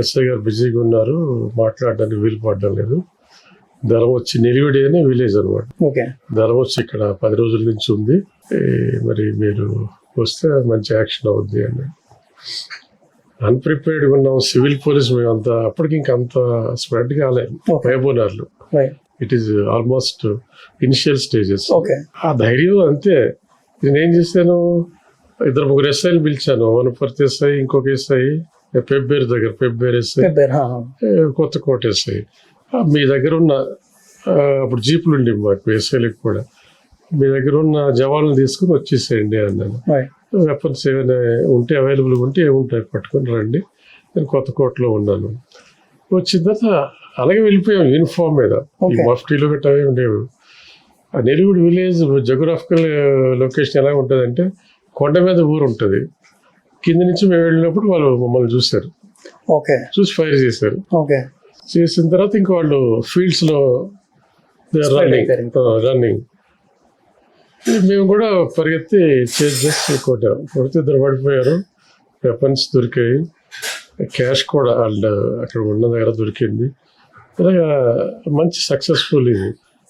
SI గారు బిజీగా ఉన్నారు, మాట్లాడడానికి వీలు పడడం లేదు. ధర్మవచ్చి నిలివిడి అనే విలేజ్ అనమాట. ధర్మవచ్చి ఇక్కడ 10 రోజుల నుంచి ఉంది, మరి మీరు వస్తే మంచి యాక్షన్ అవుద్ది అని. అన్ప్రిపేర్డ్గా ఉన్నాం. సివిల్ పోలీస్ మేము అంత అప్పటికి ఇంకా అంత స్ప్రెడ్ కాలేదు మహబూబ్నగర్లో. It is almost initial stages. ఆ ధైర్యం అంతే. నేనేం చేశాను, 2-3 ఎస్ఐలు పిలిచాను. వనపర్తి ఎస్ఐ, ఇంకొక ఎస్ఐ పెబ్బేరు దగ్గర, పెబ్బేరు ఎస్ఐ, కొత్తకోట ఎస్ఐ. మీ దగ్గర ఉన్న అప్పుడు జీపులు ఉండి మాకు ఎస్ఐలకు కూడా, మీ దగ్గర ఉన్న జవాన్లు తీసుకుని వచ్చేసేయండి అన్నాను. వెపన్స్ ఏమైనా ఉంటే అవైలబుల్గా ఉంటే ఏముంటాయి పట్టుకొని రండి. నేను కొత్తకోటలో ఉన్నాను. వచ్చిన తర్వాత అలాగే వెళ్ళిపోయాం యూనిఫామ్ మీద. ఈ మఫ్టీలు గట్రా ఉండేవి. ఆ నెల్లూరు విలేజ్ జోగ్రాఫికల్ లొకేషన్ ఎలా ఉంటుందంటే, కొండ మీద ఊరు ఉంటుంది. కింద నుంచి మేము వెళ్ళినప్పుడు వాళ్ళు మమ్మల్ని చూశారు, చూసి ఫైర్ చేశారు. చేసిన తర్వాత ఇంకా వాళ్ళు ఫీల్డ్స్ లో రన్నింగ్. మేము కూడా పరిగెత్తి చేసి కొట్టాం. కొడితే 2 పడిపోయారు. వెపన్స్ దొరికాయి, క్యాష్ కూడా వాళ్ళు అక్కడ ఉన్న దగ్గర దొరికింది. అలాగా మంచి సక్సెస్ఫుల్ ఇది.